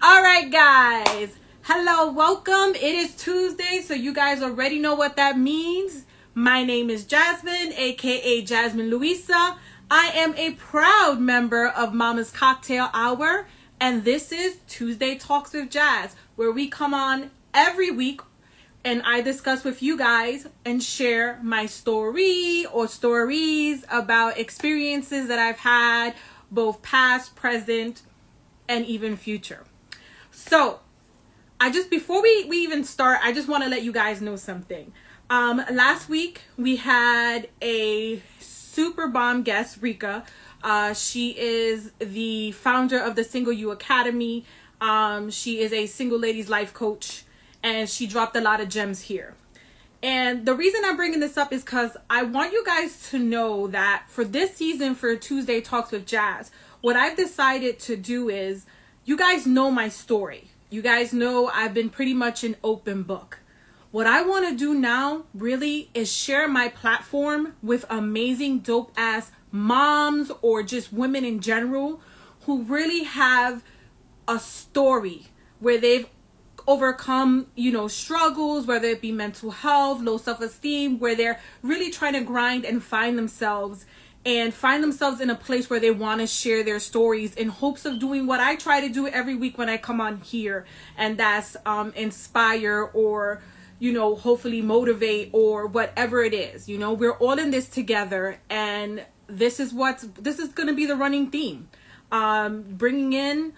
All right, guys. Hello, welcome. It is Tuesday, so you guys already know what that means. My name is Jasmine, aka Jasmine Louisa. I am a proud member of Mama's Cocktail Hour, and this is Tuesday Talks with Jazz, where we come on every week and I discuss with you guys and share my story or stories about experiences that I've had, both past, present, and even future. So, before we even start, I just want to let you guys know something. Last week we had a super bomb guest, Rika. She is the founder of the Single You Academy. She is a single ladies life coach, and she dropped a lot of gems here. And the reason I'm bringing this up is because I want you guys to know that for this season for Tuesday Talks with Jazz, what I've decided to do is, you guys know my story. You guys know I've been pretty much an open book. What I want to do now really is share my platform with amazing dope ass moms or just women in general who really have a story where they've overcome, struggles, whether it be mental health, low self-esteem, where they're really trying to grind and find themselves in a place where they want to share their stories in hopes of doing what I try to do every week when I come on here, and that's inspire or hopefully motivate or whatever it is. We're all in this together, and this is going to be the running theme, bringing in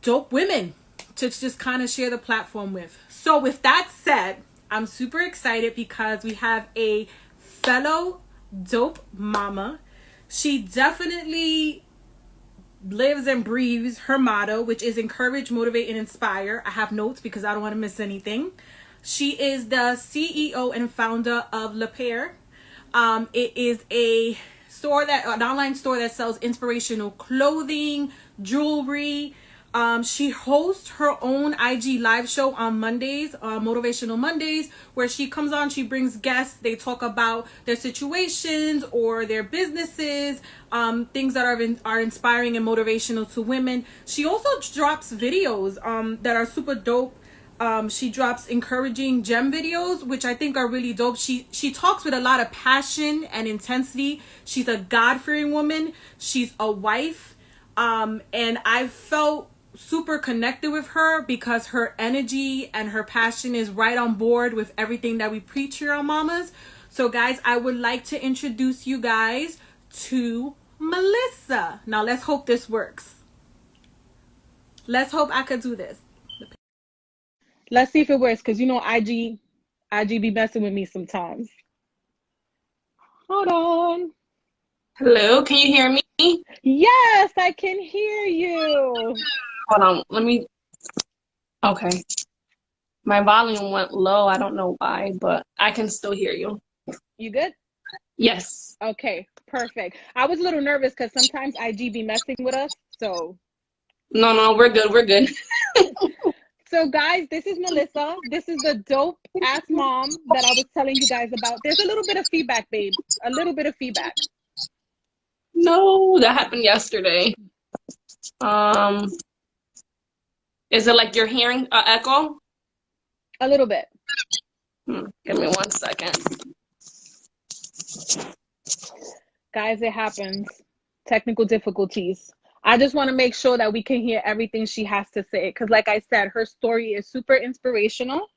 dope women to just kind of share the platform with. So with that said, I'm super excited because we have a fellow dope mama. She definitely lives and breathes her motto, which is encourage, motivate, and inspire. I have notes because I don't want to miss anything. She is the CEO and founder of Le Pair. It is an online store that sells inspirational clothing, jewelry. She hosts her own IG live show on Mondays, Motivational Mondays, where she comes on, she brings guests, they talk about their situations or their businesses, things that are inspiring and motivational to women. She also drops videos that are super dope. She drops encouraging gem videos, which I think are really dope. She talks with a lot of passion and intensity. She's a God-fearing woman. She's a wife. And I felt super connected with her because her energy and her passion is right on board with everything that we preach here on Mamas. So guys, I would like to introduce you guys to Melissa. Now let's hope this works. Let's hope I could do this. Let's see if it works, because IG be messing with me sometimes. Hold on. Hello, can you hear me? Yes, I can hear you. Hold on, okay. My volume went low. I don't know why, but I can still hear you. You good? Yes. Okay, perfect. I was a little nervous because sometimes IG be messing with us, so. No, we're good. So guys, this is Melissa. This is the dope ass mom that I was telling you guys about. There's a little bit of feedback, babe. A little bit of feedback. No, that happened yesterday. Is it like you're hearing an echo? A little bit. Give me 1 second. Guys, it happens. Technical difficulties. I just want to make sure that we can hear everything she has to say. Because like I said, her story is super inspirational.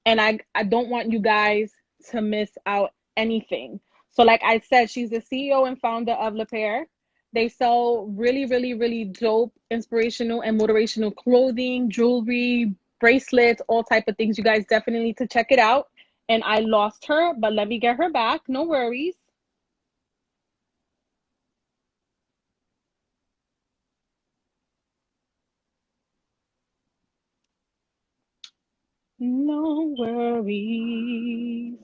And I don't want you guys to miss out anything. So like I said, she's the CEO and founder of Le Pair. They sell really, really, really dope, inspirational and motivational clothing, jewelry, bracelets, all type of things. You guys definitely need to check it out. And I lost her, but let me get her back. No worries. No worries.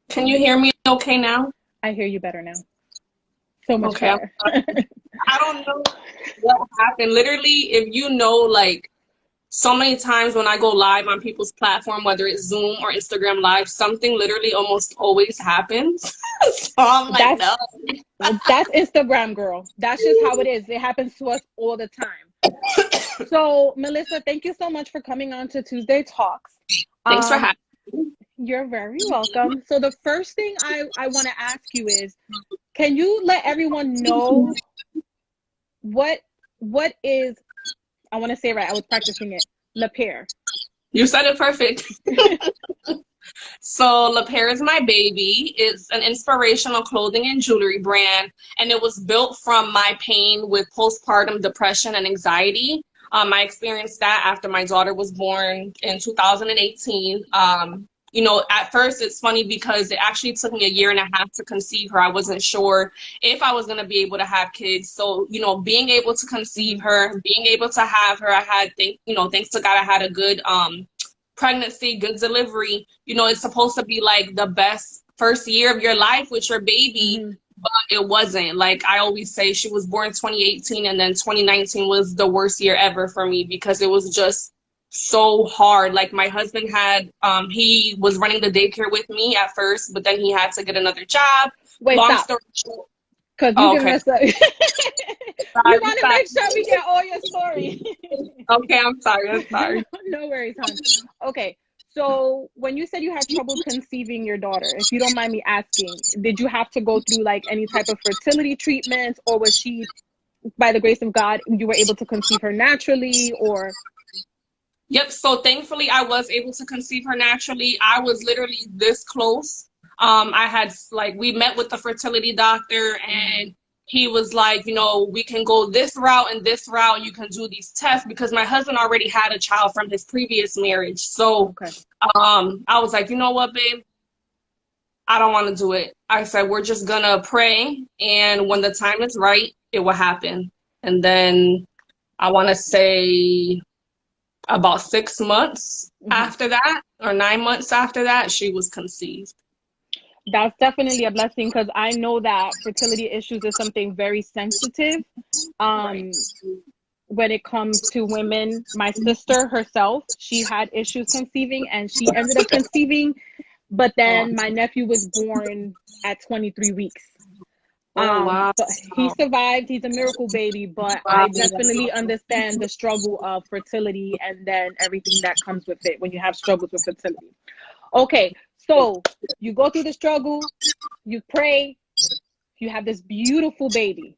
Can you hear me okay now? I hear you better now. So much okay, better. I don't know what happened. Literally, if like so many times when I go live on people's platform, whether it's Zoom or Instagram Live, something literally almost always happens. So I'm like, That's no. that's Instagram, girl. That's just how it is. It happens to us all the time. So, Melissa, thank you so much for coming on to Tuesday Talks. Thanks for Um, having me. you're very welcome. So the first thing I want to ask you is, can you let everyone know what is, I want to say it right, I was practicing it, Le Pair. You said it perfect. So La Pair is my baby. It's an inspirational clothing and jewelry brand, and it was built from my pain with postpartum depression and anxiety. I experienced that after my daughter was born in 2018. At first it's funny because it actually took me a year and a half to conceive her. I wasn't sure if I was going to be able to have kids. So, being able to conceive her, being able to have her, I had, thanks to God, I had a good pregnancy, good delivery. It's supposed to be like the best first year of your life with your baby, Mm-hmm. but it wasn't. Like I always say, she was born 2018, and then 2019 was the worst year ever for me because it was just so hard. Like my husband had, he was running the daycare with me at first, but then he had to get another job. Wait, Long stop. story short. Because you Oh, giving okay. us a we Sorry, want to sorry. make sure we get all your story. Okay, I'm sorry. I'm sorry. No worries, hon. Okay. So when you said you had trouble conceiving your daughter, if you don't mind me asking, did you have to go through like any type of fertility treatments, or was she, by the grace of God, you were able to conceive her naturally, or Yep. So thankfully, I was able to conceive her naturally. I was literally this close. I had we met with the fertility doctor, mm-hmm. and he was like, we can go this route and this route. You can do these tests because my husband already had a child from his previous marriage. So, Okay. I was like, you know what, babe? I don't want to do it. I said, we're just gonna pray, and when the time is right, it will happen. And then I want to say about 6 months Mm-hmm. after that, or 9 months after that, she was conceived. That's definitely a blessing, because I know that fertility issues is something very sensitive. Right. Um, when it comes to women, my sister herself, she had issues conceiving and she ended up conceiving, but Oh, then my nephew was born at 23 weeks. oh wow. But he survived. He's a miracle baby, but I Wow. definitely understand the struggle of fertility and then everything that comes with it when you have struggles with fertility. Okay, so you go through the struggle, you pray, you have this beautiful baby,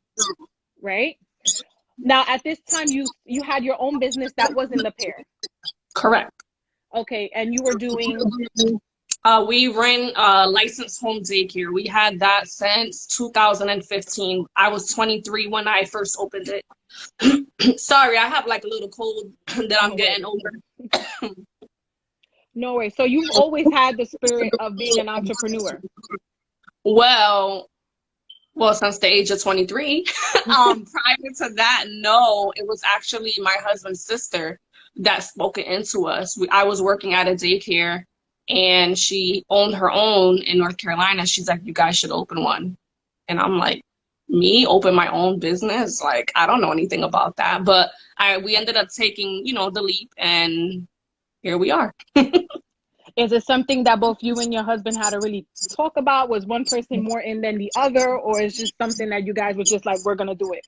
right? Now at this time you had your own business that wasn't Le Pair. Correct. Okay, and you were doing, We ran licensed home daycare. We had that since 2015. I was 23 when I first opened it. Sorry, I have like a little cold that I'm no getting worries. over. No worries. So you've always had the spirit of being an entrepreneur. Well, well, since the age of 23. Prior to that, no, it was actually my husband's sister that spoke it into us. I was working at a daycare, and she owned her own in North Carolina. She's like, you guys should open one. And I'm like, me open my own business? Like, I don't know anything about that. But we ended up taking, the leap, and here we are. Is it something that both you and your husband had to really talk about? Was one person more in than the other, or is just something that you guys were just like, we're gonna do it?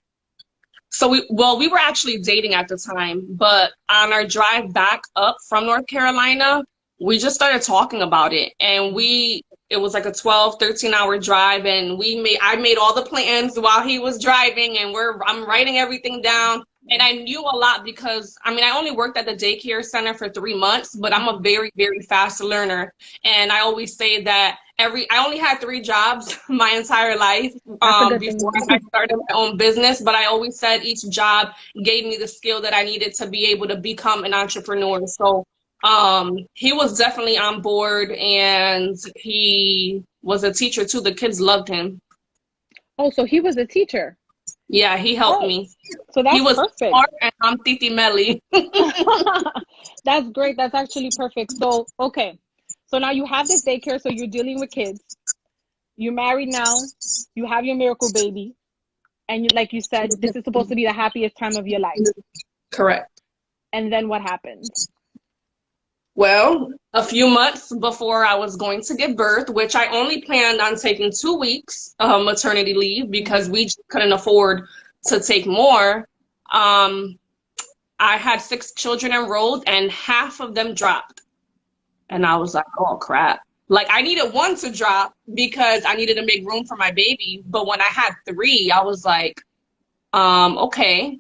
So we were actually dating at the time, but on our drive back up from North Carolina, we just started talking about it. And it was like a 12, 13-hour drive, and I made all the plans while he was driving, and I'm writing everything down. And I knew a lot because I only worked at the daycare center for 3 months, but I'm a very, very fast learner. And I always say that I only had 3 jobs my entire life That's a good before thing. I started my own business. But I always said each job gave me the skill that I needed to be able to become an entrepreneur. So he was definitely on board, and he was a teacher too. The kids loved him. Oh, so he was a teacher. Yeah, he helped Oh, me. so He that's was perfect. smart, and I'm Titi Melly. That's great. That's actually perfect. So, okay. So now you have this daycare, so you're dealing with kids. You're married now. You have your miracle baby. And you, like you said, this is supposed to be the happiest time of your life. Correct. And then what happened? Well, a few months before I was going to give birth, which I only planned on taking 2 weeks maternity leave because we just couldn't afford to take more. I had 6 children enrolled and half of them dropped. And I was like, oh crap. Like I needed one to drop because I needed to make room for my baby. But when I had 3, I was like, okay.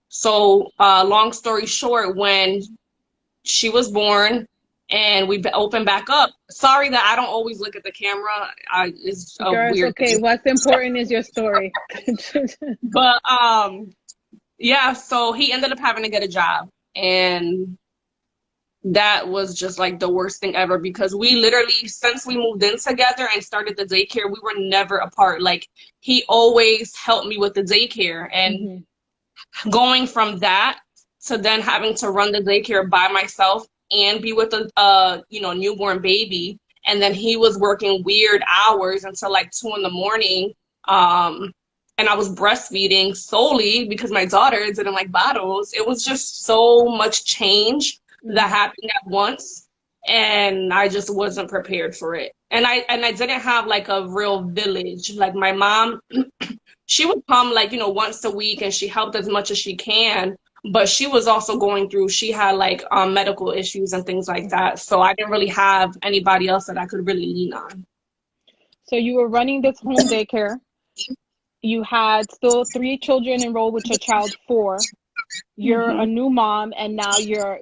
So long story short, when she was born and we opened back up. Sorry that I don't always look at the camera. It's a Girl, weird okay. thing. What's important is your story. But yeah, so he ended up having to get a job. And that was just like the worst thing ever because we literally, since we moved in together and started the daycare, we were never apart. Like he always helped me with the daycare. And going from that to then having to run the daycare by myself and be with a newborn baby, and then he was working weird hours until like 2 a.m. And I was breastfeeding solely because my daughter didn't like bottles. It was just so much change that happened at once, and I just wasn't prepared for it. And I didn't have like a real village. Like my mom, she would come like, once a week and she helped as much as she can, but she was also going through, she had like medical issues and things like that. So I didn't really have anybody else that I could really lean on. So you were running this home daycare. You had still 3 children enrolled with your child 4. You're a new mom, and now your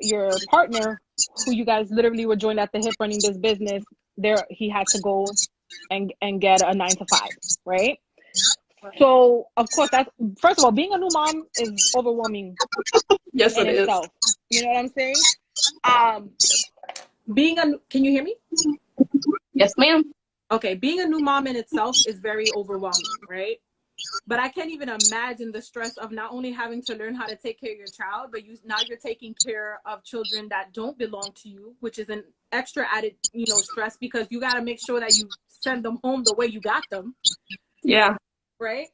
partner, who you guys literally were joined at the hip running this business, he had to go and get a 9 to 5, right? So of course, that's, first of all, being a new mom is overwhelming. Yes, in it itself. is. You know what I'm saying? Can you hear me? Yes, ma'am. Okay, being a new mom in itself is very overwhelming, right? But I can't even imagine the stress of not only having to learn how to take care of your child, but now you're taking care of children that don't belong to you, which is an extra added, stress because you got to make sure that you send them home the way you got them. Yeah. Right?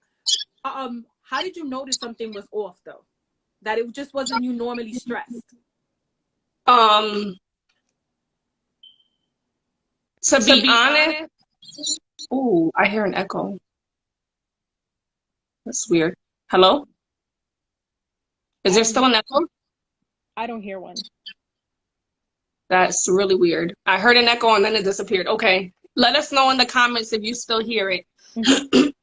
How did you notice something was off though? That it just wasn't you normally stressed? To be honest, ooh, I hear an echo. That's weird. Hello? Is there still an echo? I don't hear one. That's really weird. I heard an echo and then it disappeared. Okay. Let us know in the comments if you still hear it.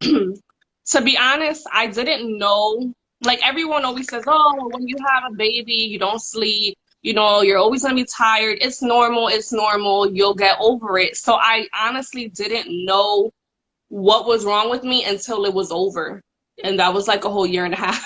To be honest, I didn't know. Like everyone always says, oh, when you have a baby, you don't sleep. You're always going to be tired. It's normal. It's normal. You'll get over it. So I honestly didn't know what was wrong with me until it was over. And that was like a whole year and a half.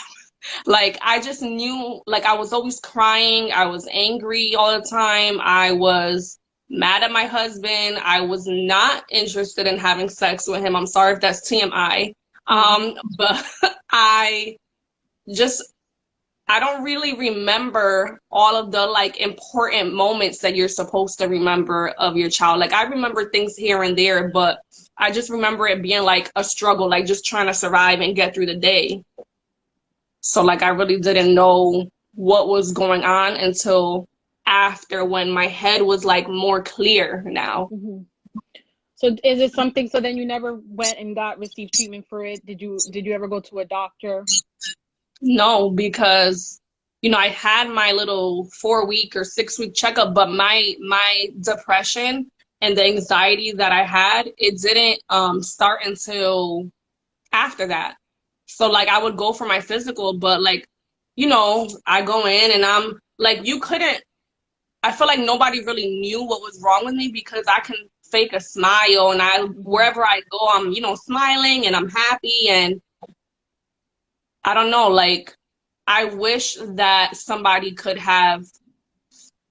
Like, I just knew, like, I was always crying. I was angry all the time. I was mad at my husband. I was not interested in having sex with him. I'm sorry if that's TMI. But I don't really remember all of the like important moments that you're supposed to remember of your child. Like I remember things here and there, but I just remember it being like a struggle, like just trying to survive and get through the day. So like I really didn't know what was going on until after, when my head was like more clear now. So is it something, so then you never went and received treatment for it? Did you ever go to a doctor? No, because, I had my little 4-week or 6-week checkup, but my depression and the anxiety that I had, it didn't start until after that. So like I would go for my physical, but like, I go in and I'm like, I feel like nobody really knew what was wrong with me because I can fake a smile, and wherever I go, I'm, smiling and I'm happy. And I don't know, like, I wish that somebody could have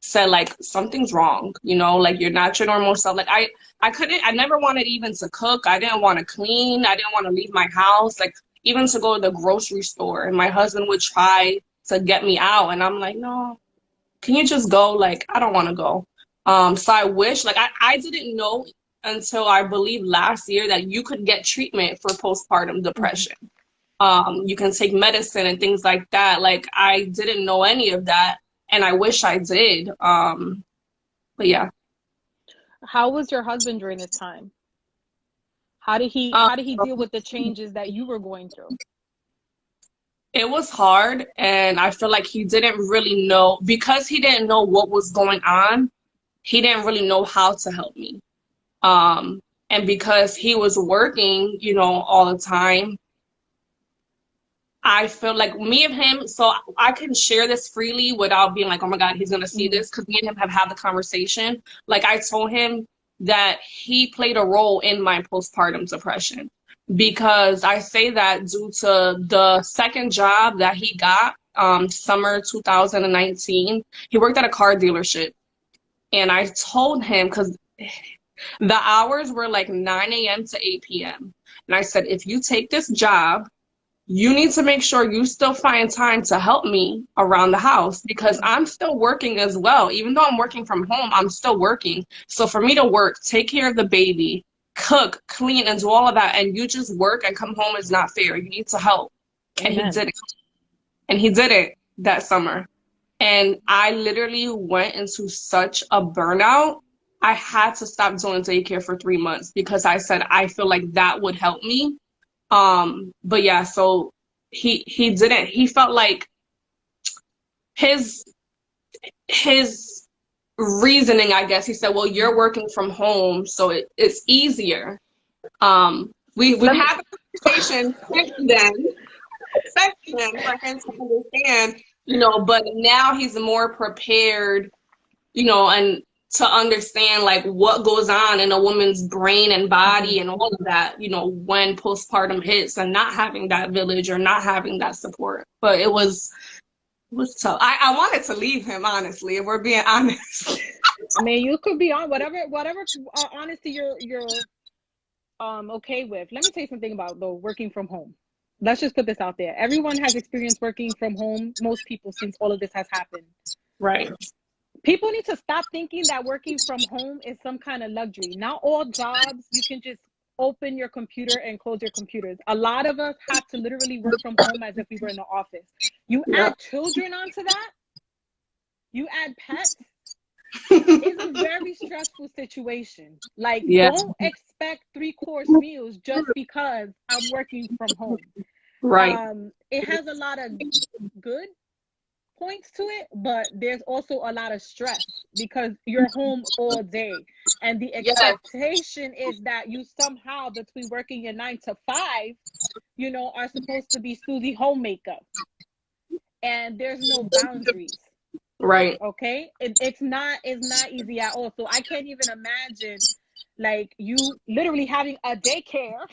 said like, something's wrong, like you're not your normal self. Like I never wanted even to cook. I didn't want to clean. I didn't want to leave my house. Like even to go to the grocery store, and my husband would try to get me out. And I'm like, no, can you just go? Like, I don't want to go. So I wish, like, I didn't know until I believe last year that you could get treatment for postpartum depression. You can take medicine and things like that. Like, I didn't know any of that. and I wish I did. But yeah. How was your husband during this time? How did he Um, deal with the changes that you were going through? it was hard, and I feel like he didn't really know, because he didn't know what was going on. He didn't really know how to help me. And because he was working, all the time, I feel like me and him, so I can share this freely without being like, oh my God, he's gonna see Mhm. this, because me and him have had the conversation. Like, I told him that he played a role in my postpartum depression, because I say that due to the second job that he got, summer 2019, he worked at a car dealership. And I told him, because the hours were like 9 a.m. to 8 p.m. And I said, if you take this job, you need to make sure you still find time to help me around the house, because I'm still working as well. Even though I'm working from home, I'm still working. So for me to work, take care of the baby, cook, clean, and do all of that, and you just work and come home is not fair. You need to help. And he Amen. did it. And he did it that summer. And I literally went into such a burnout. I had to stop doing daycare for 3 months, because I said I feel like that would help me. But yeah, so he didn't. He felt like his his reasoning, I guess. He said, "Well, you're working from home, so it's easier." We've had a conversation since then for him to understand, but now he's more prepared, and to understand like what goes on in a woman's brain and body Mhm. and all of that, when postpartum hits, and not having that village or not having that support. But it was tough. I wanted to leave him, honestly, if we're being honest. I mean, you could be on whatever honesty you're okay with. Let me tell you something about though working from home. Let's just put this out there. Everyone has experienced working from home. Most people, since all of this has happened. Right. People need to stop thinking that working from home is some kind of luxury. Not all jobs you can just open your computer and close your computers. A lot of us have to literally work from home as if we were in the office. You Yeah. add children onto that, you add pets, it's a very stressful situation. Like, Yeah. don't expect 3-course meals just because I'm working from home. Right. It has a lot of good points to it, but there's also a lot of stress because you're home all day. And the Yeah. expectation is that you somehow, between working your 9 to 5, are supposed to be Susie homemaker. And there's no boundaries. Right. Okay, it's not easy at all. So I can't even imagine like you literally having a daycare.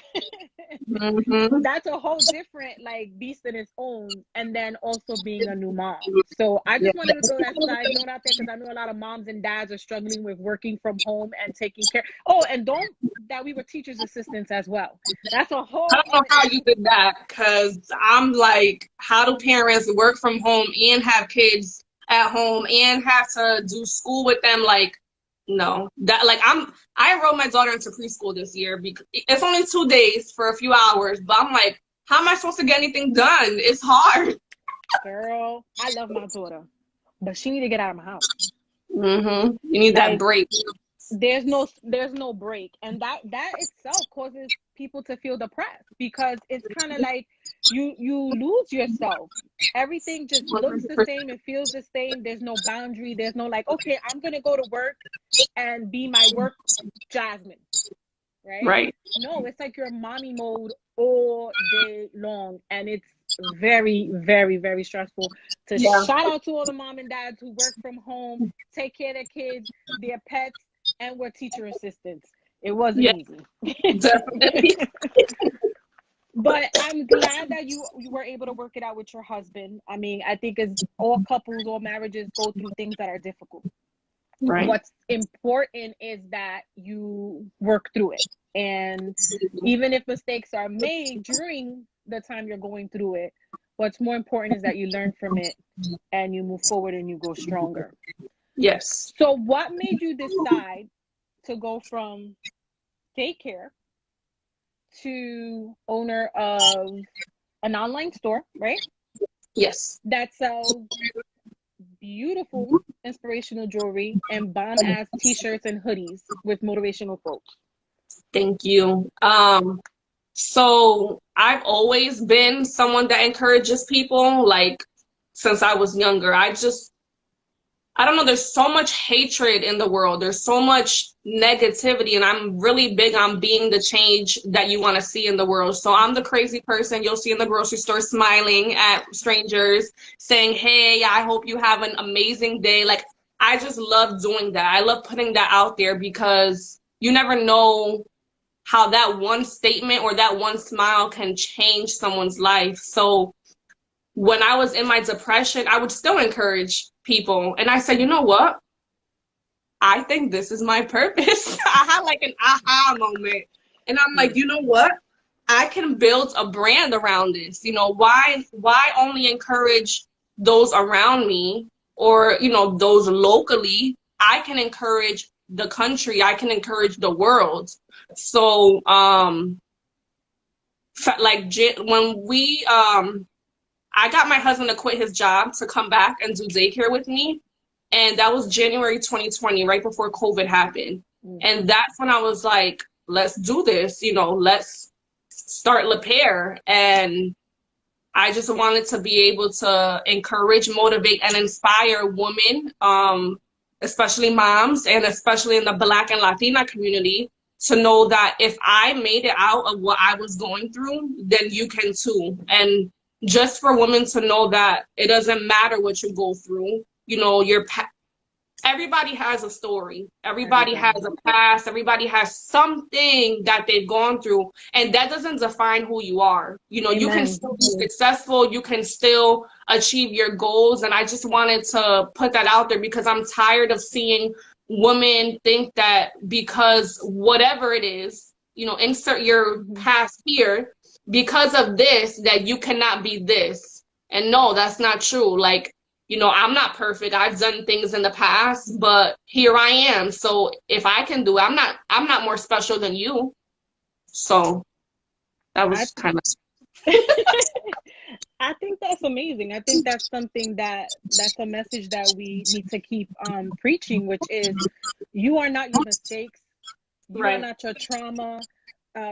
Hmm. That's a whole different like beast in its own, and then also being a new mom. So I Yeah. just wanted to throw that side note out there because I know a lot of moms and dads are struggling with working from home and taking care. Oh, and don't that we were teachers assistants as well. That's a I whole don't know other how you issue. did that, because I'm like, how do parents work from home and have kids at home and have to do school with them? Like, no, that like I enrolled my daughter into preschool this year, because it's only 2 days for a few hours, but I'm like, how am I supposed to get anything done? It's hard. Girl, I love my daughter, but she need to get out of my house. You need that Like, break. there's no break, and that itself causes people to feel depressed because it's kind of like you lose yourself. Everything just looks the 100%. same, it feels the same. There's no boundary, there's no like, okay, I'm gonna go to work and be my work Jasmine, right? Right. No, it's like you're mommy mode all day long, and it's very, very, very stressful. To Yeah. shout out to all the mom and dads who work from home, take care of their kids, their pets, and were teacher assistants. It wasn't Yeah. easy. Definitely. But I'm glad that you were able to work it out with your husband. I mean, I think as all couples, all marriages go through things that are difficult. Right. What's important is that you work through it. And even if mistakes are made during the time you're going through it, what's more important is that you learn from it and you move forward and you go stronger. Yes. So what made you decide to go from daycare to owner of an online store, right? Yes. That sells beautiful inspirational jewelry and bomb ass t-shirts and hoodies with motivational quotes. Thank you. So I've always been someone that encourages people, like since I was younger. I don't know, there's so much hatred in the world. There's so much negativity, and I'm really big on being the change that you want to see in the world. So I'm the crazy person you'll see in the grocery store smiling at strangers, saying, hey, I hope you have an amazing day. Like, I just love doing that. I love putting that out there because you never know how that one statement or that one smile can change someone's life. So when I was in my depression, I would still encourage people. And I said, you know what? I think this is my purpose. I had like an aha moment. And I'm like, you know what? I can build a brand around this. You know, why only encourage those around me or, you know, those locally? I can encourage the country. I can encourage the world. So, like when we, I got my husband to quit his job to come back and do daycare with me. And that was January 2020, right before COVID happened. And that's when I was like, let's do this, you know, let's start Le Pair. And I just wanted to be able to encourage, motivate, and inspire women, especially moms, and especially in the Black and Latina community, to know that if I made it out of what I was going through, then you can too. And just for women to know that it doesn't matter what you go through, you know, everybody has a story. Everybody has a past. Everybody has something that they've gone through, and that doesn't define who you are. You know, you can still be successful. You can still achieve your goals. And I just wanted to put that out there because I'm tired of seeing women think that because whatever it is, you know, insert your past here, because of this, that you cannot be this. And no, that's not true. Like, you know, I'm not perfect. I've done things in the past, but here I am. So if I can do it, I'm not more special than you. So that was kind of. I think that's amazing. I think that's something that's a message that we need to keep preaching, which is you are not your mistakes. You are not your trauma.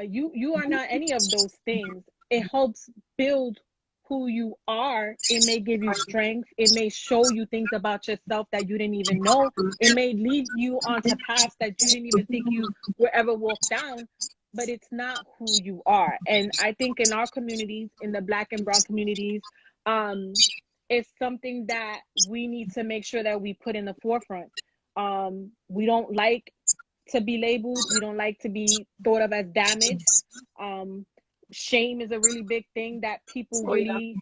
You are not any of those things. It helps build who you are. It may give you strength. It may show you things about yourself that you didn't even know. It may lead you onto paths that you didn't even think you would ever walk down, but it's not who you are. And I think in our communities, in the Black and Brown communities, it's something that we need to make sure that we put in the forefront. We don't like to be labeled. We don't like to be thought of as damaged. Shame is a really big thing that people really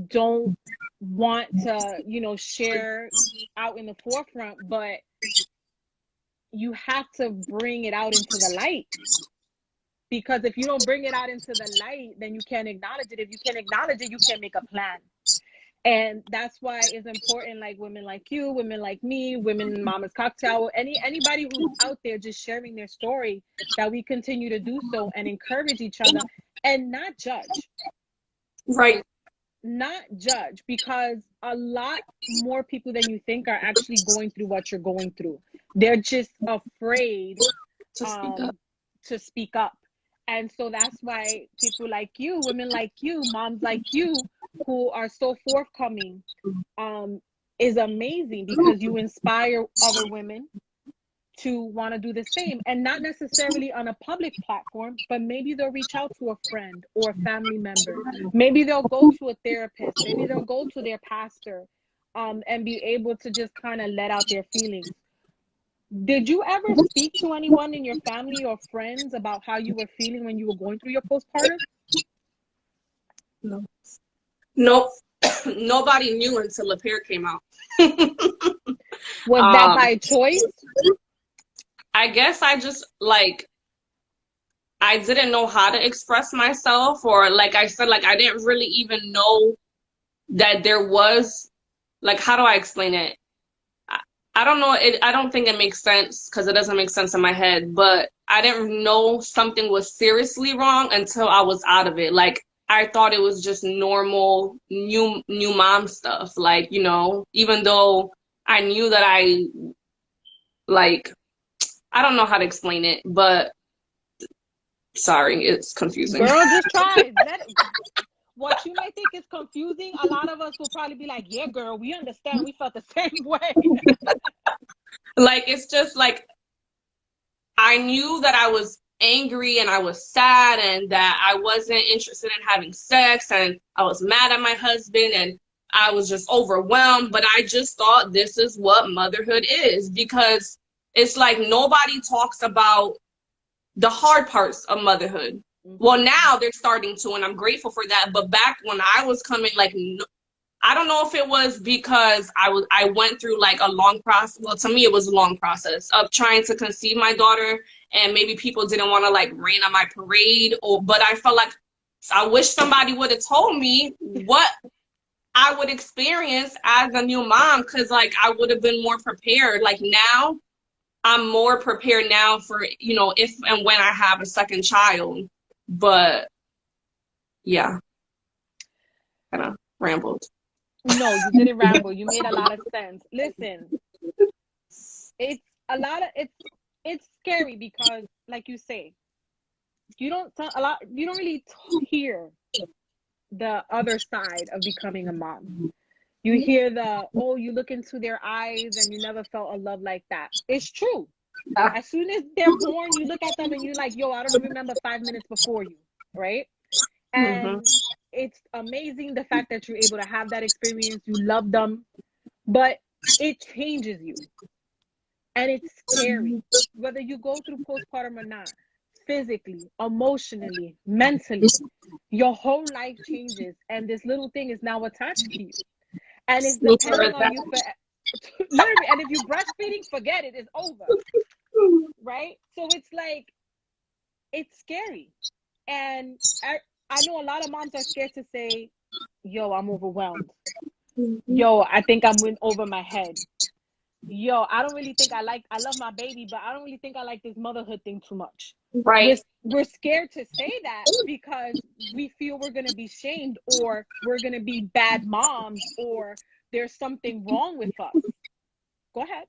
don't want to, you know, share out in the forefront, but you have to bring it out into the light. Because if you don't bring it out into the light, then you can't acknowledge it. If you can't acknowledge it, you can't make a plan. And that's why it's important, like women like you, women like me, women in Mama's Cocktail, anybody who's out there just sharing their story, that we continue to do so and encourage each other and not judge. Right. Not judge, because a lot more people than you think are actually going through what you're going through. They're just afraid to speak up. And so that's why people like you, women like you, moms like you, who are so forthcoming, is amazing, because you inspire other women to want to do the same, and not necessarily on a public platform, but maybe they'll reach out to a friend or a family member. Maybe they'll go to a therapist. Maybe they'll go to their pastor, and be able to just kind of let out their feelings. Did you ever speak to anyone in your family or friends about how you were feeling when you were going through your postpartum? No. Nope. Nobody knew until Le Pair came out. Was that by choice? I guess I just, like, I didn't know how to express myself, or like I said, like I didn't really even know that there was, like, how do I explain it? I don't know. I don't think it makes sense, because it doesn't make sense in my head, but I didn't know something was seriously wrong until I was out of it. Like, I thought it was just normal new mom stuff. Like, you know, even though I knew that I don't know how to explain it, but sorry, it's confusing. Girl, just try. What you might think is confusing, a lot of us will probably be like, yeah, girl, we understand. We felt the same way. Like, it's just like, I knew that I was angry and I was sad and that I wasn't interested in having sex and I was mad at my husband and I was just overwhelmed. But I just thought this is what motherhood is, because it's like nobody talks about the hard parts of motherhood. Well, now they're starting to, and I'm grateful for that. But back when I was coming, like, I don't know if it was because I went through like a long process. Well, to me, it was a long process of trying to conceive my daughter, and maybe people didn't want to like rain on my parade, but I felt like I wish somebody would have told me what I would experience as a new mom, because like I would have been more prepared. Like now, I'm more prepared now for, you know, if and when I have a second child. But yeah, kind of rambled. No, you didn't ramble. You made a lot of sense. Listen, it's scary because, like you say, you don't really hear the other side of becoming a mom. You hear you look into their eyes and you never felt a love like that. It's true. As soon as they're born, you look at them and you're like, yo, I don't remember 5 minutes before you, right? And it's amazing the fact that you're able to have that experience. You love them, but it changes you. And it's scary. Whether you go through postpartum or not, physically, emotionally, mentally, your whole life changes. And this little thing is now attached to you. And it's depending on you for literally. And if you're breastfeeding, forget it. It's over. Right? So it's like, it's scary. And I know a lot of moms are scared to say, yo, I'm overwhelmed. Yo, I think I'm went over my head. Yo, I don't really think I love my baby, but I don't really think I like this motherhood thing too much. Right. We're scared to say that because we feel we're going to be shamed, or we're going to be bad moms, or there's something wrong with us. Go ahead.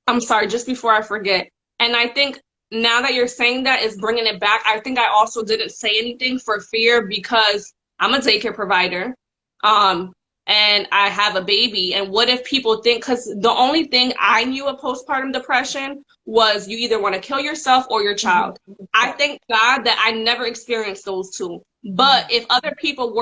I'm sorry, just before I forget. And I think now that you're saying that, is bringing it back. I think I also didn't say anything for fear because I'm a daycare provider. And I have a baby. And what if people think, because the only thing I knew of postpartum depression was you either want to kill yourself or your child. I thank God that I never experienced those two. But if other people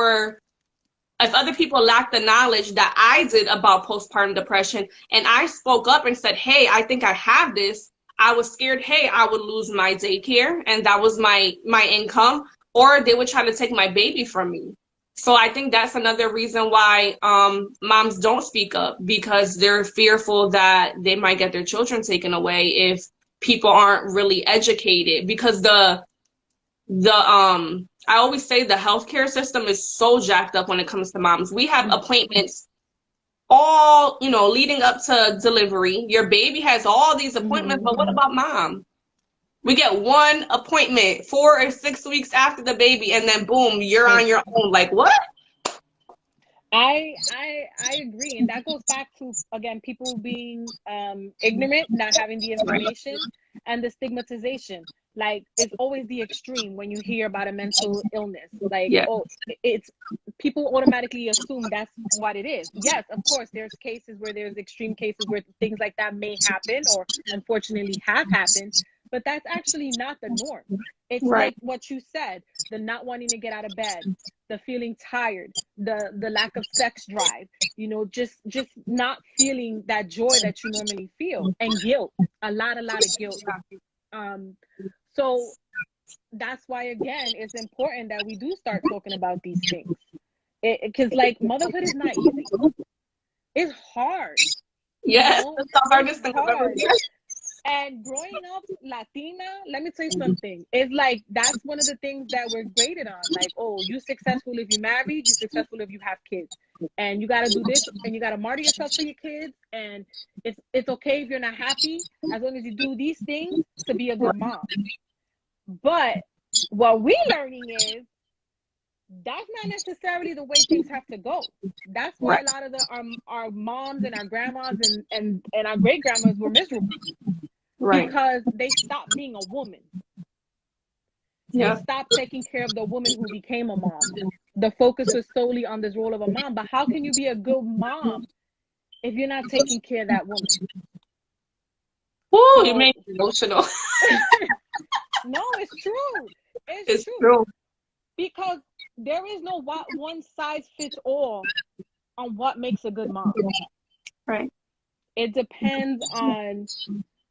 lacked the knowledge that I did about postpartum depression, and I spoke up and said, hey, I think I have this, I was scared, hey, I would lose my daycare, and that was my income, or they would try to take my baby from me. So I think that's another reason why moms don't speak up, because they're fearful that they might get their children taken away if people aren't really educated. Because I always say the healthcare system is so jacked up when it comes to moms. We have appointments all, leading up to delivery. Your baby has all these appointments, but what about mom? We get one appointment 4 or 6 weeks after the baby, and then boom, you're on your own. Like, what? I agree, and that goes back to, again, people being ignorant, not having the information, and the stigmatization. Like, it's always the extreme when you hear about a mental illness. Like, it's people automatically assume that's what it is. Yes, of course, there's cases where there's extreme cases where things like that may happen, or unfortunately have happened. But that's actually not the norm. It's like what you said, the not wanting to get out of bed, the feeling tired, the lack of sex drive, just not feeling that joy that you normally feel, and guilt, a lot of guilt. So that's why, again, it's important that we do start talking about these things. Because, like, motherhood is not easy. It's hard. Yes, it's the hardest thing I've ever done. And growing up Latina, let me tell you something. It's like, that's one of the things that we're graded on. Like, oh, you're successful if you're married, you're successful if you have kids. And you got to do this, and you got to martyr yourself for your kids. And it's okay if you're not happy, as long as you do these things to be a good mom. But what we're learning is that's not necessarily the way things have to go. That's why Right. a lot of our moms and our grandmas and our great grandmas were miserable, Right. because they stopped being a woman. They Yeah. stopped taking care of the woman who became a mom. The focus was solely on this role of a mom. But how can you be a good mom if you're not taking care of that woman? Woo, you So made me emotional. no, it's true. It's It's true. true. Because there is no one size fits all on what makes a good mom. Right. It depends on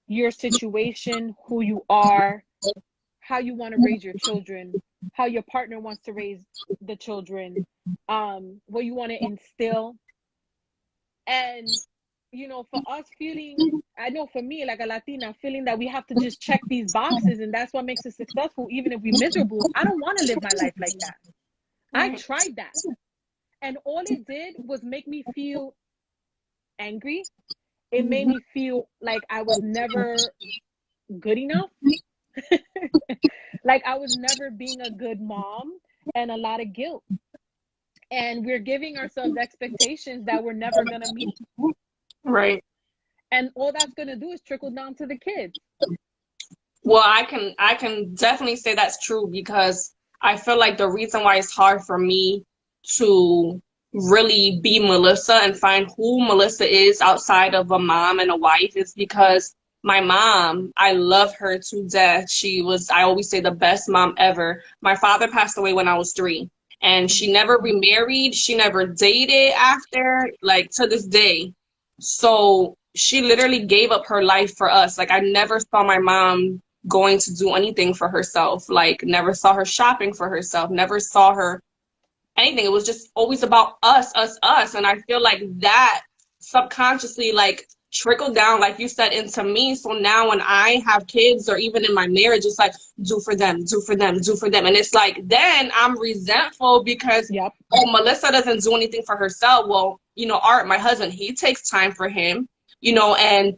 your situation, who you are, how you want to raise your children, how your partner wants to raise the children, what you want to instill. And, for us feeling, I know for me, like a Latina, feeling that we have to just check these boxes and that's what makes us successful, even if we're miserable. I don't want to live my life like that. I Right. tried that. And all it did was make me feel angry. It made me feel like I was never good enough. Like I was never being a good mom, and a lot of guilt. And we're giving ourselves expectations that we're never going to meet. Right. And all that's going to do is trickle down to the kids. Well, I can definitely say that's true, because I feel like the reason why it's hard for me to really be Melissa and find who Melissa is outside of a mom and a wife is because my mom, I love her to death. She was, I always say, the best mom ever. My father passed away when I was 3, and she never remarried. She never dated after, like, to this day. So she literally gave up her life for us. Like, I never saw my mom going to do anything for herself. Like, never saw her shopping for herself, never saw her anything. It was just always about us, us, us. And I feel like that subconsciously, like, trickled down, like you said, into me. So now when I have kids, or even in my marriage, it's like, do for them, do for them, do for them. And it's like, then I'm resentful because, Yep. oh, Melissa doesn't do anything for herself. Well, Art, my husband, he takes time for him, and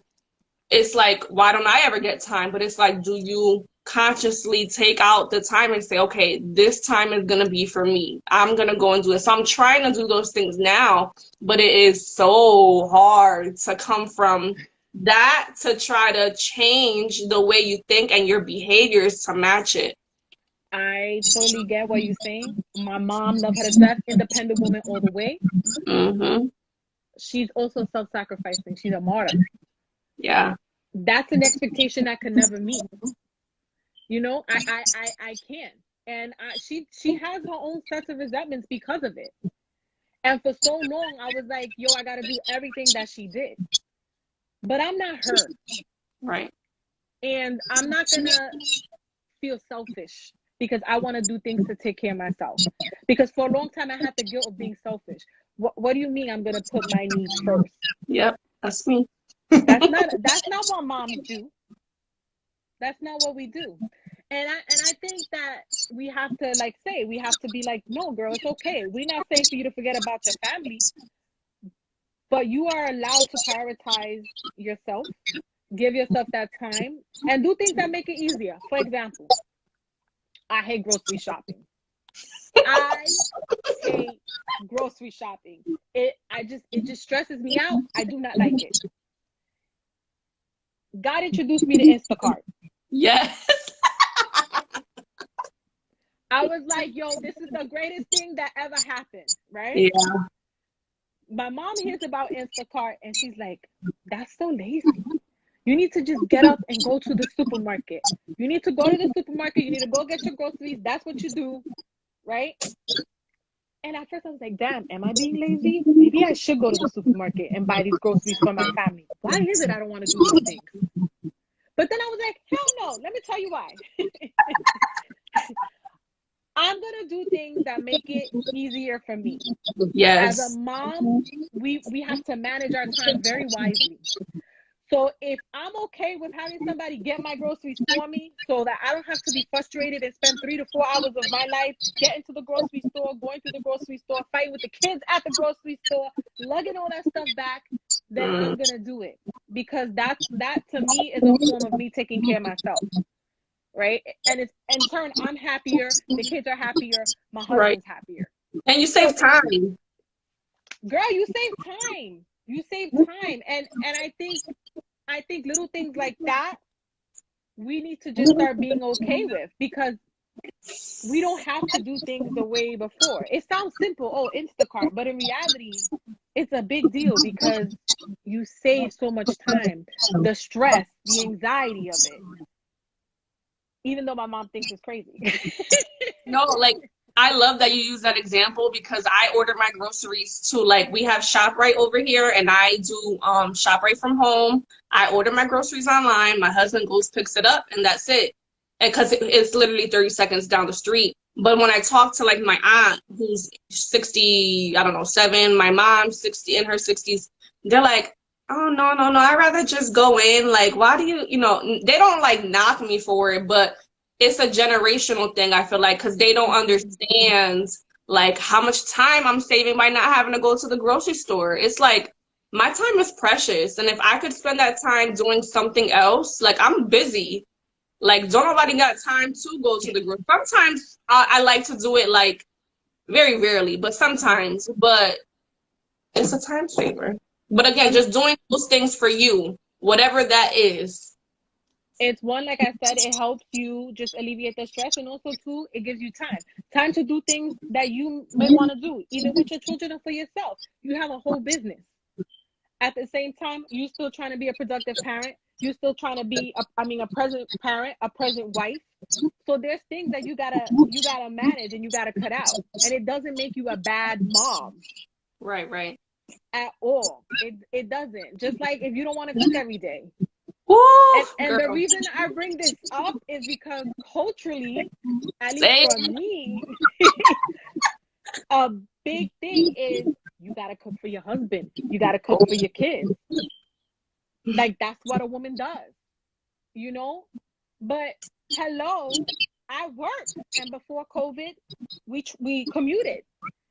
it's like, why don't I ever get time? But it's like, do you consciously take out the time and say, okay, this time is going to be for me. I'm going to go and do it. So I'm trying to do those things now, but it is so hard to come from that to try to change the way you think and your behaviors to match it. I totally get what you're saying. My mom, love her to death, independent woman all the way. Mm-hmm. She's also self-sacrificing. She's a martyr. Yeah. That's an expectation I could never meet. I can't. And she has her own sets of resentments because of it. And for so long, I was like, yo, I got to do everything that she did. But I'm not her. Right. And I'm not going to feel selfish because I want to do things to take care of myself. Because for a long time, I had the guilt of being selfish. What do you mean I'm going to put my needs first? Yep. That's me. That's not what moms do. That's not what we do. And I think that we have to we have to be like, no, girl, it's okay. We're not saying for you to forget about your family, but you are allowed to prioritize yourself, give yourself that time, and do things that make it easier. For example, I hate grocery shopping. I hate grocery shopping. It just stresses me out. I do not like it. God introduced me to Instacart. Yes. I was like, yo, this is the greatest thing that ever happened, right? Yeah. My mom hears about Instacart and she's like, that's so lazy. You need to just get up and go to the supermarket. You need to go to the supermarket. You need to go get your groceries. That's what you do, right? And at first I was like, damn, am I being lazy? Maybe I should go to the supermarket and buy these groceries for my family. Why is it I don't want to do these things? But then I was like, hell no. Let me tell you why. I'm going to do things that make it easier for me. Yes. As a mom, we have to manage our time very wisely. So if I'm okay with having somebody get my groceries for me so that I don't have to be frustrated and spend 3 to 4 hours of my life getting to the grocery store, going to the grocery store, fighting with the kids at the grocery store, lugging all that stuff back, then I'm going to do it. Because that to me is a form of me taking care of myself. right? And it's in turn, I'm happier, the kids are happier, my Right. husband's happier. And you save time. Girl, you save time. You save time. And I think little things like that we need to just start being okay with, because we don't have to do things the way before. It sounds simple, oh, Instacart, but in reality, it's a big deal because you save so much time, the stress, the anxiety of it. Even though my mom thinks it's crazy. No, like I love that you use that example because I order my groceries too. Like we have ShopRite over here and I do ShopRite from home. I order my groceries online. My husband goes, picks it up, and that's it. And because it's literally 30 seconds down the street. But when I talk to like my aunt who's 60, I don't know, 7, my mom 60 in her 60s, they're like, oh no, no, no, I'd rather just go in. Like, why do you know, they don't like knock me for it, but it's a generational thing, I feel like, because they don't understand like how much time I'm saving by not having to go to the grocery store. It's like my time is precious, and if I could spend that time doing something else, like I'm busy. Like, don't nobody got time to go to the grocery. Sometimes I like to do it, like very rarely, but sometimes. But it's a time saver. But again, just doing those things for you, whatever that is. It's one, like I said, it helps you just alleviate the stress, and also two, it gives you time to do things that you may want to do, either with your children or for yourself. You have a whole business. At the same time, you still trying to be a productive parent. You still trying to be a present parent, a present wife. So there's things that you gotta manage and you gotta cut out, and it doesn't make you a bad mom. Right. At all. It doesn't. Just like if you don't want to cook every day. Woo, and the reason I bring this up is because culturally, at least for me, a big thing is you gotta cook for your husband. You gotta cook for your kids. Like, that's what a woman does, you know? But hello, I worked, and before COVID, we commuted.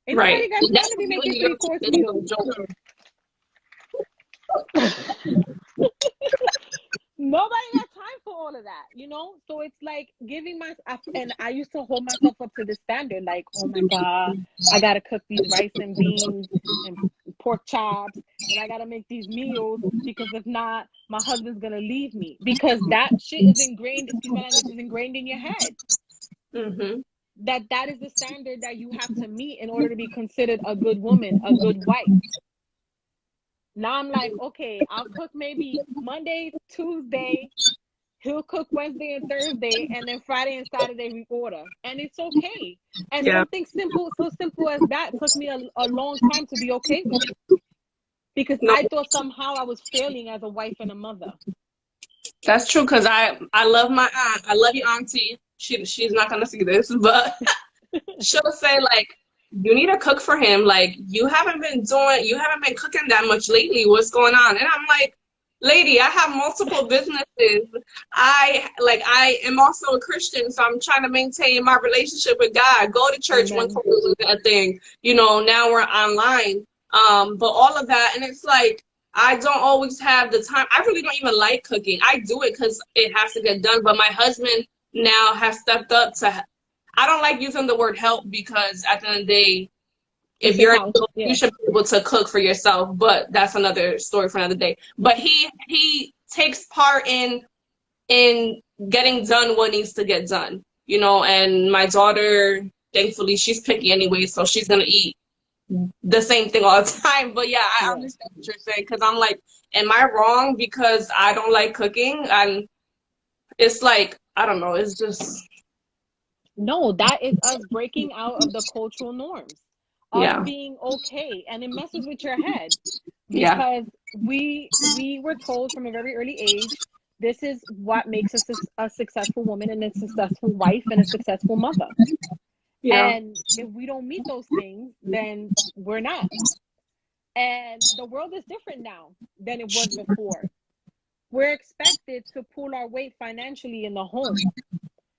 Ain't nobody got time to be making 3-course meals. Nobody got time for all of that, you know? So it's like giving and I used to hold myself up to the standard, like, oh my God, I gotta cook these rice and beans and pork chops, and I gotta make these meals, because if not, my husband's gonna leave me. Because that shit is ingrained, excuse my language, is ingrained in your head. Mm-hmm. That is the standard that you have to meet in order to be considered a good woman, a good wife. Now I'm like, okay, I'll cook maybe Monday, Tuesday, he'll cook Wednesday and Thursday, and then Friday and Saturday we order. And it's okay. And something simple, so simple as that took me a long time to be okay with. Because I thought somehow I was failing as a wife and a mother. That's true, because I love my aunt. I love you, auntie. She's not gonna see this, but she'll say like, you need to cook for him. Like, you haven't been cooking that much lately. What's going on? And I'm like, lady, I have multiple businesses. I am also a Christian, so I'm trying to maintain my relationship with God. Go to church once a week, that thing. You know, now we're online. But all of that, and it's like, I don't always have the time. I really don't even like cooking. I do it because it has to get done. But my husband now has stepped up to. I don't like using the word help, because at the end of the day, if you're able, you should be able to cook for yourself. But that's another story for another day. But he takes part in getting done what needs to get done, you know. And my daughter, thankfully, she's picky anyway, so she's gonna eat the same thing all the time. But yeah, I understand what you're saying, because I'm like, am I wrong because I don't like cooking? And it's like, I don't know, it's just. No, that is us breaking out of the cultural norms, us being okay, and it messes with your head, because we were told from a very early age, this is what makes us a successful woman and a successful wife and a successful mother. And if we don't meet those things, then we're not. And the world is different now than it was before. We're expected to pull our weight financially in the home.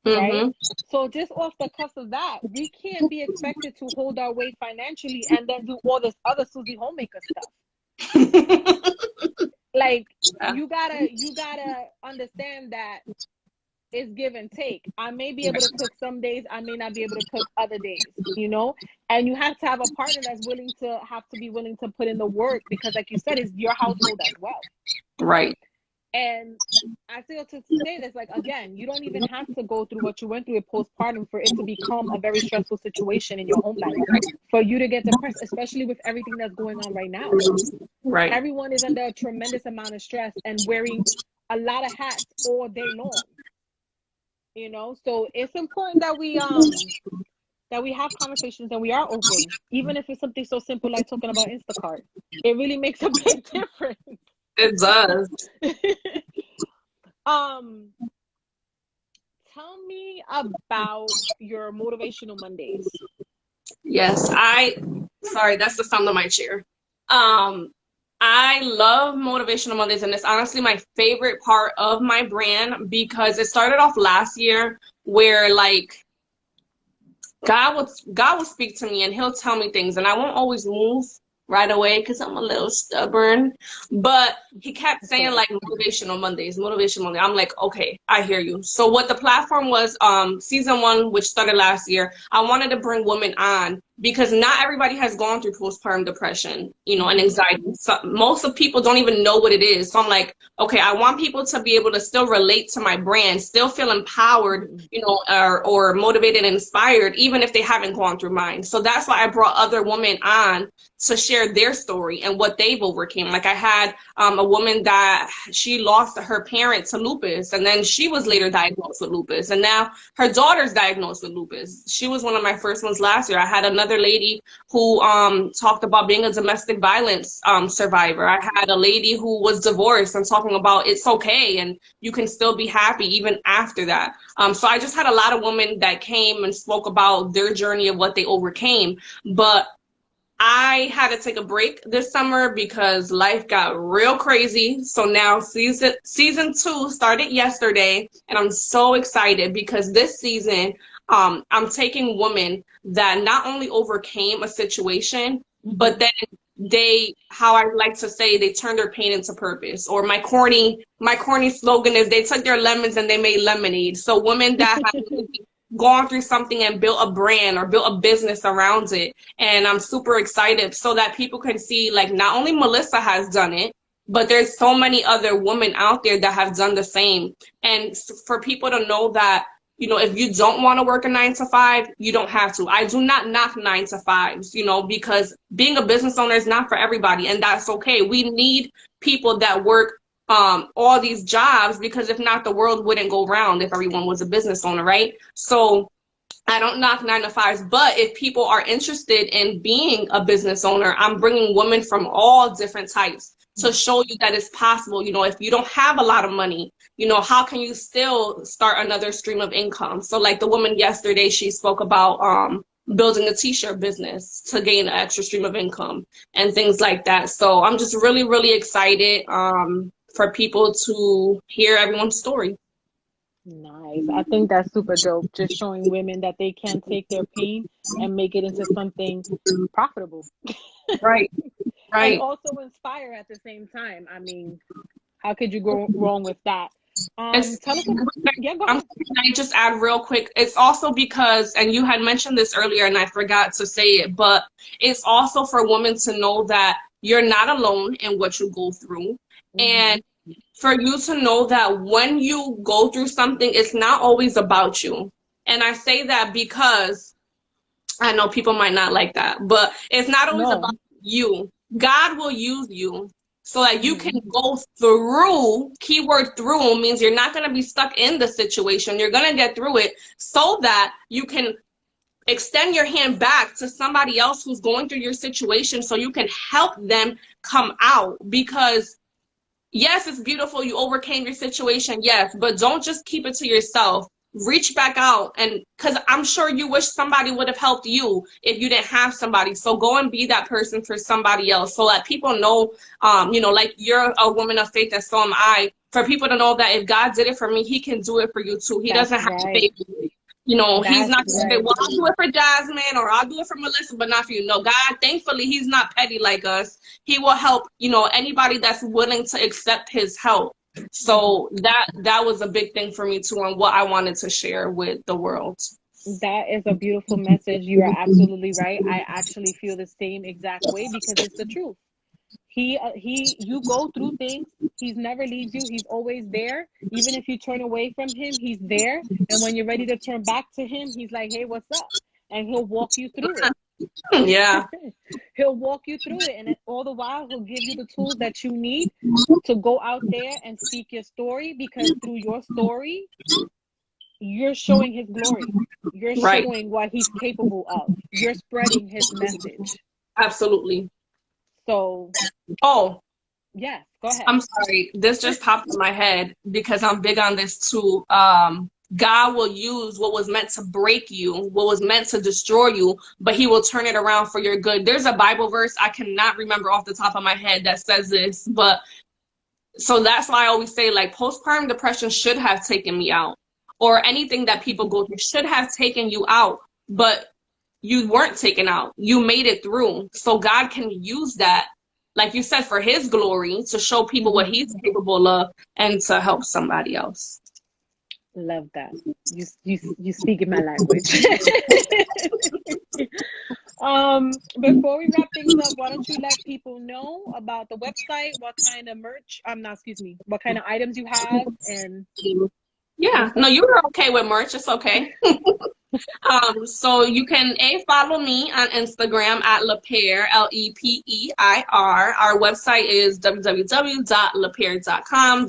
Right? So just off the cusp of that, we can't be expected to hold our weight financially and then do all this other Susie Homemaker stuff. Like, you gotta understand that it's give and take. I may be able to cook some days, I may not be able to cook other days, you know? And you have to have a partner that's be willing to put in the work, because like you said, it's your household as well. Right. And I feel to say this, like, again, you don't even have to go through what you went through with postpartum for it to become a very stressful situation in your home life, for you to get depressed, especially with everything that's going on right now. Right. Everyone is under a tremendous amount of stress and wearing a lot of hats all day long, you know? So it's important that we have conversations and we are open, even if it's something so simple like talking about Instacart. It really makes a big difference. It does. Tell me about your motivational Mondays. Yes, sorry, that's the sound of my chair. I love motivational Mondays, and it's honestly my favorite part of my brand, because it started off last year where, like, God will speak to me and he'll tell me things, and I won't always move right away because I'm a little stubborn, but he kept saying, like, motivational Mondays. I'm like, okay, I hear you. So what the platform was, season 1, which started last year, I wanted to bring women on because not everybody has gone through postpartum depression, you know, and anxiety. So most of people don't even know what it is. So I'm like, okay, I want people to be able to still relate to my brand, still feel empowered, you know, or motivated and inspired, even if they haven't gone through mine. So that's why I brought other women on to share their story and what they've overcame. Like, I had a woman that she lost her parent to lupus, and then she was later diagnosed with lupus, and now her daughter's diagnosed with lupus. She was one of my first ones last year. I had another lady who talked about being a domestic violence survivor. I had a lady who was divorced and talking about it's okay and you can still be happy even after that. So I just had a lot of women that came and spoke about their journey of what they overcame. But I had to take a break this summer because life got real crazy. So now season 2 started yesterday, and I'm so excited because this season I'm taking women that not only overcame a situation, but then how I like to say, they turned their pain into purpose. Or my corny slogan is, they took their lemons and they made lemonade. So women that have gone through something and built a brand or built a business around it. And I'm super excited so that people can see, like, not only Melissa has done it, but there's so many other women out there that have done the same. And for people to know that, you know, if you don't want to work a 9 to 5, you don't have to. I do not knock 9 to 5s, you know, because being a business owner is not for everybody, and that's okay. We need people that work all these jobs, because if not, the world wouldn't go round if everyone was a business owner, right? So I don't knock 9 to 5s, but if people are interested in being a business owner, I'm bringing women from all different types to show you that it's possible. You know, if you don't have a lot of money, you know, how can you still start another stream of income? So like the woman yesterday, she spoke about building a t-shirt business to gain an extra stream of income and things like that. So I'm just really, really excited for people to hear everyone's story. Nice. I think that's super dope. Just showing women that they can take their pain and make it into something profitable. Right. Right. And also inspire at the same time. I mean, how could you go wrong with that? Tell us about, yeah, go ahead. Can I just add real quick? It's also because, and you had mentioned this earlier and I forgot to say it, but it's also for women to know that you're not alone in what you go through. And for you to know that when you go through something, it's not always about you. And I say that because I know people might not like that, but it's not always about you. God will use you so that you can go through. Keyword through means you're not going to be stuck in the situation. You're going to get through it so that you can extend your hand back to somebody else who's going through your situation so you can help them come out. Because yes, it's beautiful, you overcame your situation, yes, but don't just keep it to yourself. Reach back out, and because I'm sure you wish somebody would have helped you if you didn't have somebody. So go and be that person for somebody else, so that people know, you know, like you're a woman of faith and so am I. For people to know that if God did it for me, he can do it for you too. He doesn't have to pay you. You know, he's not going to say, well, I'll do it for Jasmine or I'll do it for Melissa, but not for you. No, God, thankfully, he's not petty like us. He will help, you know, anybody that's willing to accept his help. So that was a big thing for me too, and what I wanted to share with the world. That is a beautiful message. You are absolutely right. I actually feel the same exact way because it's the truth. You go through things. He's never leaves you. He's always there. Even if you turn away from him, he's there. And when you're ready to turn back to him, he's like, "Hey, what's up?" And he'll walk you through it. Yeah, He'll walk you through it, and all the while he'll give you the tools that you need to go out there and speak your story, because through your story you're showing his glory. You're right. showing what he's capable of. You're spreading his message. Absolutely. So Oh, yes, go ahead. I'm sorry. This just popped in my head because I'm big on this too. God will use what was meant to break you, what was meant to destroy you, but he will turn it around for your good. There's a Bible verse, I cannot remember off the top of my head, that says this, but so that's why I always say, like, postpartum depression should have taken me out, or anything that people go through should have taken you out, but you weren't taken out. You made it through. So God can use that, like you said, for his glory, to show people what he's capable of and to help somebody else. Love that. You speak in my language. Before we wrap things up, why don't you let people know about the website, what kind of merch, not, excuse me, what kind of items you have, and Yeah, no, you were okay with merch. It's okay. So you can follow me on Instagram at Lepeir, Lepeir. Our website is www.lepeir.com.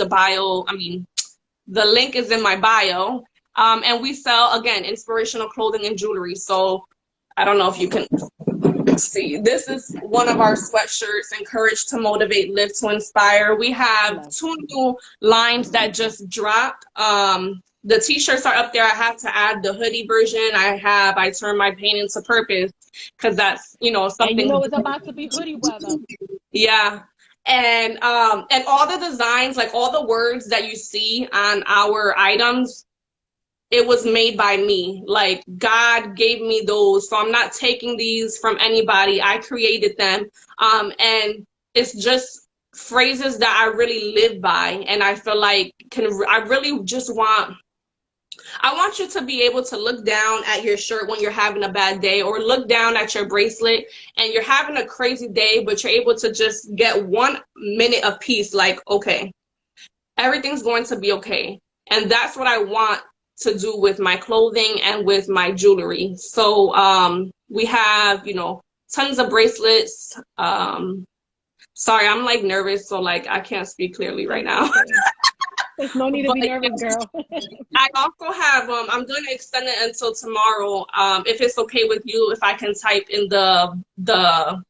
The link is in my bio. And we sell, again, inspirational clothing and jewelry. So I don't know if you can see. This is one of our sweatshirts, Encourage to Motivate, Live to Inspire. We have 2 new lines that just dropped. The t-shirts are up there. I have to add the hoodie version. I turn my pain into purpose, because that's, something. And it's about to be hoodie weather. Yeah. And all the designs, like all the words that you see on our items, it was made by me. Like, God gave me those. So I'm not taking these from anybody. I created them. And it's just phrases that I really live by. And I feel like I want you to be able to look down at your shirt when you're having a bad day, or look down at your bracelet and you're having a crazy day, but you're able to just get 1 minute of peace. Like, okay, everything's going to be okay. And that's what I want to do with my clothing and with my jewelry. So we have, tons of bracelets. Sorry, I'm like nervous, so like I can't speak clearly right now. There's no need to be nervous, girl. I also have, I'm going to extend it until tomorrow. If it's okay with you, if I can type in the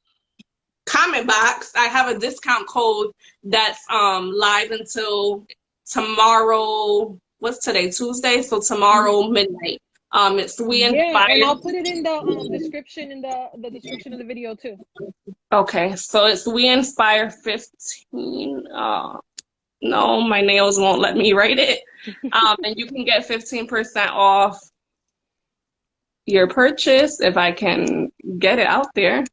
comment box, I have a discount code that's live until tomorrow. What's today? Tuesday. So tomorrow midnight. It's We Inspire. Yeah, and I'll put it in the description, in the description of the video too. Okay, so it's We Inspire 15. No, my nails won't let me write it. And you can get 15% off your purchase if I can get it out there.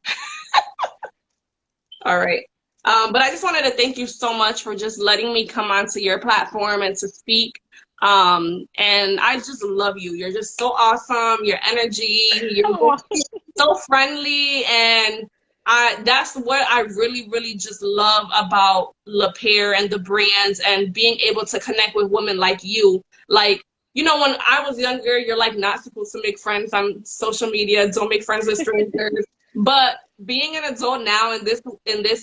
All right. But I just wanted to thank you so much for just letting me come onto your platform and to speak. And I just love you. You're just so awesome. Your energy, you're so friendly, and that's what I really, really just love about Lepeir and the brands, and being able to connect with women like you. Like, when I was younger, you're like not supposed to make friends on social media. Don't make friends with strangers. But being an adult now in this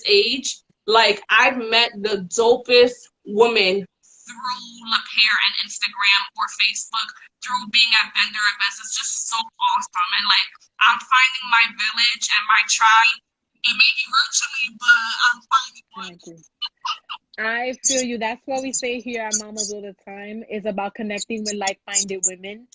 age, like, I've met the dopest woman through Lepeir and Instagram or Facebook, through being at vendor events. It's just so awesome. And like, I'm finding my village and my tribe. It may be virtually, but I'm finding one. I feel you. That's what we say here at Mamas all the time, is about connecting with like-minded women.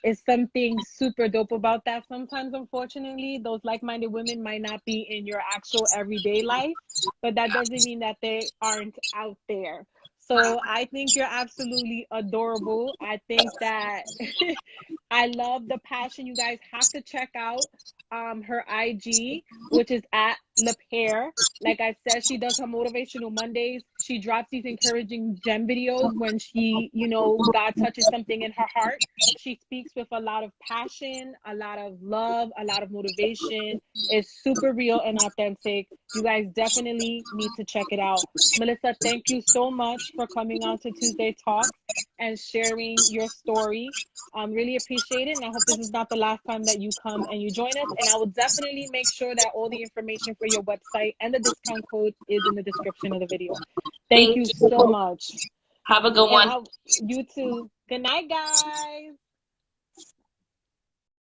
It's something super dope about that. Sometimes, unfortunately, those like-minded women might not be in your actual everyday life, but that doesn't mean that they aren't out there. So I think you're absolutely adorable. I think that I love the passion. You guys have to check out her IG, which is at Lepeir. Like I said, she does her motivational Mondays. She drops these encouraging gem videos when she, you know, God touches something in her heart. She speaks with a lot of passion, a lot of love, a lot of motivation. It's super real and authentic. You guys definitely need to check it out. Melissa, thank you so much for coming on to Tuesday Talks and sharing your story. Really appreciate it. And I hope this is not the last time that you come and you join us. And I will definitely make sure that all the information for your website and the discount code is in the description of the video. Thank Thank you so you. much. Have a good one. You too. Good night, guys.